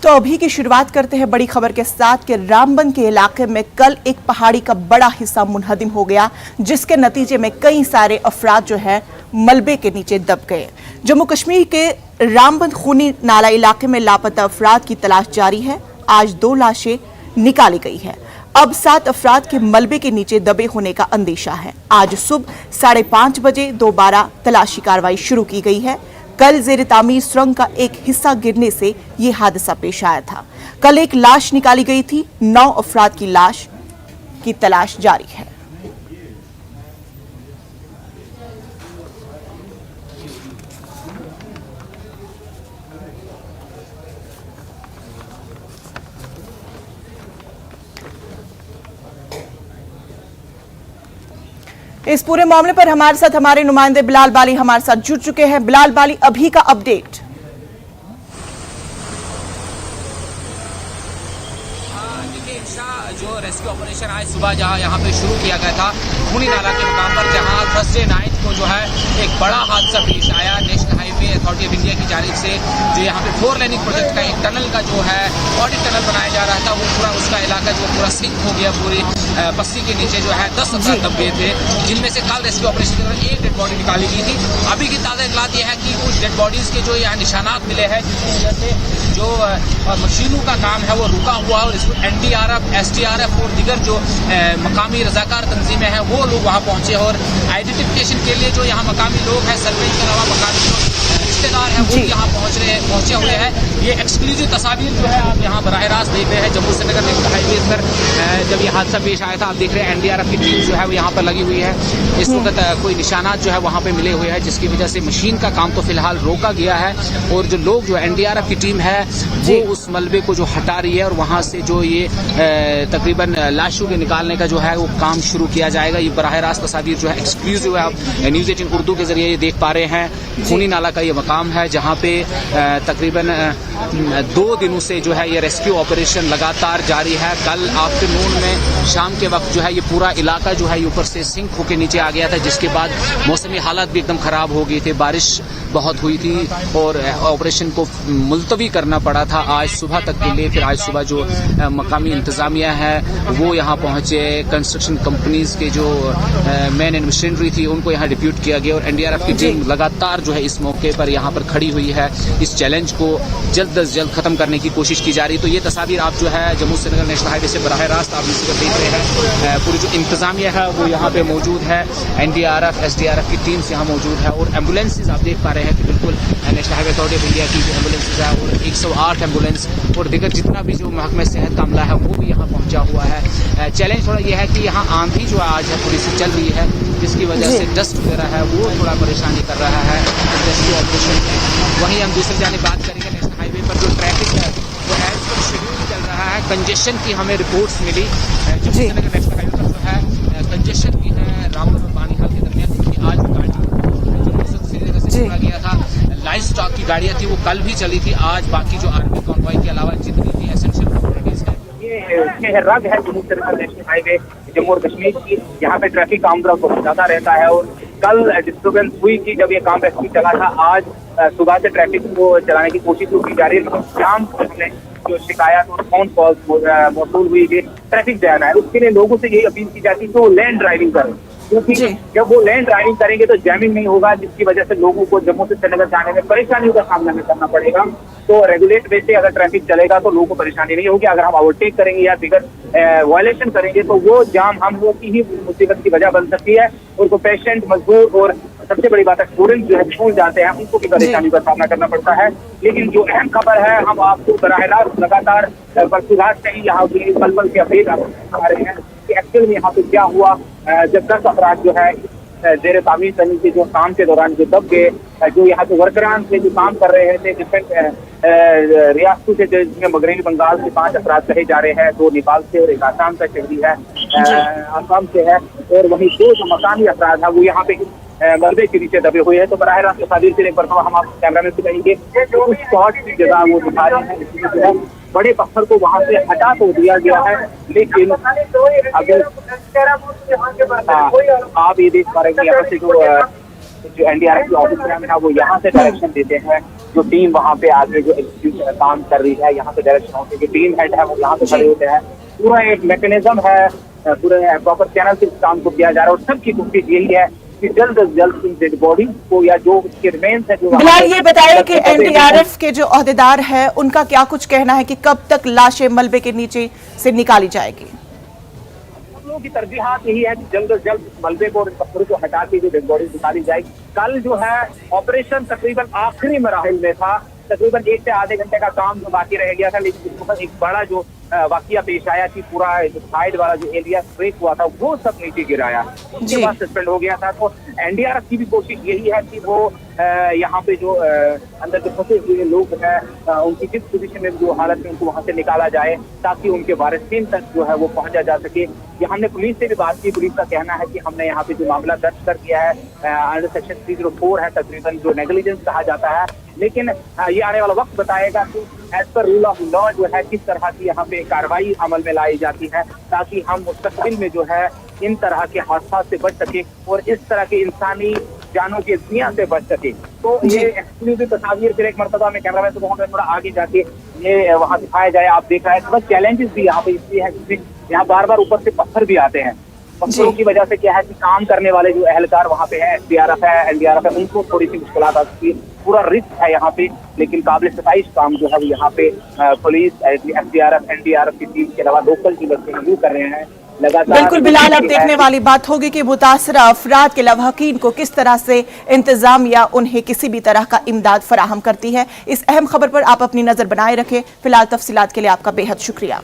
तो अभी की शुरुआत करते हैं बड़ी खबर के साथ कि रामबन के इलाके में कल एक पहाड़ी का बड़ा हिस्सा मुनहदिम हो गया, जिसके नतीजे में कई सारे अफराद जो है मलबे के नीचे दब गए। जम्मू कश्मीर के रामबन खूनी नाला इलाके में लापता अफराद की तलाश जारी है। आज 2 लाशें निकाली गई है। अब 7 अफराद के मलबे के नीचे दबे होने का अंदेशा है। आज सुबह 5:30 बजे दोबारा तलाशी कार्रवाई शुरू की गई है। कल जेर तामीर सुरंग का एक हिस्सा गिरने से ये हादसा पेश आया था। कल एक लाश निकाली गई थी। 9 अफराद की लाश की तलाश जारी है। इस पूरे मामले पर हमारे साथ हमारे नुमाइंदे बिलाल बाली हमारे साथ जुड़ चुके हैं। बिलाल बाली, अभी का अपडेट। जो रेस्क्यू ऑपरेशन आज सुबह जहां यहाँ पे शुरू किया गया था खूनी नाला के मुकाम पर, जहां थर्सडे नाइट को जो है एक बड़ा हादसा पेश आया। National highway authority of India की जानिब से जो यहाँ पे 4 लेनिंग प्रोजेक्ट का एक टनल का जो है बॉडी टनल बनाया जा रहा था, वो पूरा उसका इलाका जो पूरा सिंक हो गया। पूरी बस्ती के नीचे जो है 10 अफराद दब गए थे, जिनमें से कल रेस्क्यू ऑपरेशन के दौरान एक डेड बॉडी निकाली गई थी। अभी की ताज़ा इतलात यह है कि कुछ डेड बॉडीज के जो यहाँ निशानात मिले हैं, जिसकी वजह से जो मशीनों का काम है वो रुका हुआ है और इसको NDRF, SDRF और दीगर जो मकामी रजाकार तंजीमें हैं वो लोग वहाँ पहुंचे और आइडेंटिफिकेशन के लिए जो यहाँ मकामी लोग हैं, सरपंच के अलावा मकामी जो रिश्तेदार हैं वो यहाँ पहुंचे हुए हैं। ये एक्सक्लूसिव तस्वीर जो है आप यहाँ बराह रास्त देख रहे हैं जम्मू श्रीनगर नेशनल हाईवे पर। जब ये हादसा पेश आया था, आप देख रहे हैं NDRF की टीम जो है वो यहाँ पर लगी हुई है। इस वक्त कोई निशानात जो है वहाँ पे मिले हुए हैं, जिसकी वजह से मशीन का काम तो फिलहाल रोका गया है और जो लोग जो NDRF की टीम है वो उस मलबे को जो हटा रही है और वहाँ से जो ये तकरीबन लाशों के निकालने का जो है वो काम शुरू किया जाएगा। ये बराह रास्त तस्वीर जो है एक्सक्लूसिव है, आप न्यूज़ 18 उर्दू के जरिए ये देख पा रहे हैं। खूनी नाला का ये मकाम है जहाँ पे तकरीबन 2 दिनों से जो है ये रेस्क्यू ऑपरेशन लगातार जारी है। कल आफ्टरनून में शाम के वक्त जो है ये पूरा इलाका जो है ये ऊपर से सिंक होकर नीचे आ गया था, जिसके बाद मौसमी हालात भी एकदम ख़राब हो गए थे। बारिश बहुत हुई थी और ऑपरेशन को मुलतवी करना पड़ा था आज सुबह तक के लिए। फिर आज सुबह जो मकामी इंतज़ामिया है वो यहाँ पहुँचे, कंस्ट्रक्शन कंपनीज के जो मैन एंड मशीनरी थी उनको यहाँ डिप्यूट किया गया और NDRF की टीम लगातार जो है इस मौके पर यहाँ पर खड़ी हुई है। इस चैलेंज को जल्द अज जल्द खत्म करने की कोशिश की जा रही है। तो ये तस्वीर आप जो है जम्मू श्रीनगर नेशनल हाईवे से बराह रास्त आप इसी पर देख रहे हैं। पूरी जो इंतजामिया है वो यहाँ पे मौजूद है, NDRF, SDRF की टीम्स यहाँ मौजूद है और एम्बुलेंसेज आप देख पा रहे हैं कि बिल्कुल national highway authority of India की जो एम्बुलेंसेज है और 108 एम्बुलेंस और दीगर जितना भी जो महकमे सेहत का अमला है वो भी यहाँ पहुँचा हुआ है। चैलेंज थोड़ा ये है कि यहाँ आंधी जो आज है थोड़ी सी चल रही है, जिसकी वजह से डस्ट वगैरह है वो थोड़ा परेशानी कर रहा है रेस्क्यू ऑपरेशन में। वहीं हम दूसरी जानिब बात करेंगे, नेशनल हाईवे पर जो ट्रैफिक है वो एज पर शेड्यूल चल रहा है। कंजेशन की हमें रिपोर्ट्स मिली जम्मू श्रीनगर नेशनल हाईवे पर जो है कंजेशन की है रामबन और बानीहाल के दरमियान, क्योंकि आज वो गाड़ी जो श्रीनगर से छोड़ा गया था, लाइव स्टॉक की गाड़ियाँ थी वो कल भी चली थी। आज बाकी जो आर्मी कॉन्वॉय के अलावा जितनी भी एसेंशियल कमोडिटीज है ये रग है जम्मू श्रीनगर नेशनल हाईवे जम्मू और कश्मीर की। यहाँ पे ट्रैफिक आमदोरफ्त बहुत ज्यादा रहता है और कल डिस्टर्बेंस हुई थी जब ये काम रेस्क्यू चला था। आज सुबह से ट्रैफिक को चलाने की कोशिश की जा रही है। शाम में जो शिकायत और फोन कॉल मौसूल हुई कि ट्रैफिक जैम है, उसके लिए लोगों से यही अपील की जाती है कि वो लैंड ड्राइविंग करें, क्योंकि जब वो लैंड ड्राइविंग करेंगे तो जैमिंग नहीं होगा, जिसकी वजह से लोगों को जम्मू से श्रीनगर जाने में परेशानियों का सामना नहीं करना पड़ेगा। तो रेगुलेट वे से अगर ट्रैफिक चलेगा तो लोगों को परेशानी नहीं होगी। अगर हम ओवरटेक करेंगे या दिगर वायलेशन करेंगे तो वो जाम हम लोग की ही मुसीबत की वजह बन सकती है और को पेशेंट, मजदूर और सबसे बड़ी बात है स्टूडेंट जो है स्कूल जाते हैं उनको भी परेशानी का सामना करना पड़ता है। लेकिन जो अहम खबर है, हम आपको बराह रास्त लगातार बरसुरात से ही यहाँ की पल पल के अपडेट आ रहे हैं कि एक्चुअल में यहाँ पे क्या हुआ। जब 10 अफराद जो है जेर तामीर करने के जो काम के दौरान जो दब गए, जो यहाँ पे वर्करान थे जो काम कर रहे थे डिफरेंट रियासतों से, जिसमें मगरबी बंगाल से 5 अफराद कहे जा रहे हैं, 2 नेपाल से और एक आसाम का शहरी है, आसाम से है, और वहीं 2 जो मकामी अफराद है वो यहाँ पे मलबे के नीचे दबे हुए हैं। तो बराह रास्त तस्वीर से एक बार हम आपको कैमरा में दिखाएंगे उस शॉट की जगह वो दिखा रहे हैं। इसमें जो है बड़े पत्थर को वहां से हटा तो दिया गया है, लेकिन अगर आप ये देख पा रहे हैं यहाँ से जो NDRF के ऑफिसर है वो यहाँ से डायरेक्शन देते हैं जो टीम वहाँ पे आगे जो एग्जीक्यूशन काम कर रही है, यहाँ पे डायरेक्शन हाउस की टीम हेड है वो यहाँ पे खड़े होते हैं। पूरा एक मैकेनिज्म है, पूरे प्रॉपर चैनल से इस काम को किया जा रहा है और सबकी कोशिश यही है कि जल्द से जल्द इन डेड बॉडी को या जो उसके रिमेन्स है जो बिलाल, ये बताइए कि एनडीआरएफ के जो ओहदेदार है उनका क्या कुछ कहना है कि कब तक लाशें मलबे के नीचे से निकाली जाएगी? हम लोगों की तरजीहात यही है कि जल्द से जल्द मलबे को और पत्थरों को हटा के जो डेड बॉडी निकाली जाएगी। कल जो है ऑपरेशन तकरीबन आखिरी मराहिल में था, तकरीबन 1 से आधे घंटे का काम जो बाकी रह गया था, लेकिन उसके बाद एक बड़ा जो वाकया पेश आया कि पूरा जो साइड वाला जो एरिया ब्रेक हुआ था वो सब नीचे गिराया, उसके बाद सस्पेंड हो गया था। तो एनडीआरएफ की भी कोशिश यही है कि वो यहाँ पे जो अंदर जो फंसे हुए लोग हैं उनकी जिस पोजीशन में जो हालत में उनको वहां से निकाला जाए ताकि उनके वारिसीन तक जो है वो पहुंचा जा सके। ये हमने पुलिस से भी बात की, पुलिस का कहना है कि हमने यहाँ पे जो मामला दर्ज कर दिया है अंडर सेक्शन 304 है तकरीबन, जो नेग्लिजेंस कहा जाता है, लेकिन ये आने वाला वक्त बताएगा कि as per rule of law जो है किस तरह की यहाँ पे कार्रवाई अमल में लाई जाती है ताकि हम मुस्तकबिल में जो है इन तरह के हादसा से बच सके और इस तरह के इंसानी जानों के दुनिया से बच सके। तो ये एक्सक्लूसिव तस्वीर फिर एक मरतबा में कैमरा मैन से कहूँगा थोड़ा आगे जाके ये वहाँ दिखाया जाए। आप देख रहे हैं थोड़ा चैलेंजेस भी यहाँ पे इसलिए है क्योंकि यहाँ बार बार ऊपर से पत्थर भी आते हैं। पत्थरों की वजह से क्या है कि काम करने वाले जो एहलकार वहाँ पे है, एसडीआरएफ है, एनडीआरएफ है, उनको थोड़ी सी मुश्किलात आ सकती है। पूरा रिस्क है यहाँ पे, लेकिन काबिल सफाइश काम जो है वो यहाँ पे पुलिस, एसडीआरएफ, एनडीआरएफ की टीम के अलावा लोकल की वो कर रहे हैं लगातार। बिल्कुल बिलाल, अब देखने वाली बात होगी कि मुतासरा अफराद के लवाहकीन को किस तरह से इंतजामिया उन्हें किसी भी तरह का इमदाद फराहम करती है। इस अहम खबर पर आप अपनी नजर बनाए रखें। फिलहाल तफसीलात के लिए आपका बेहद शुक्रिया।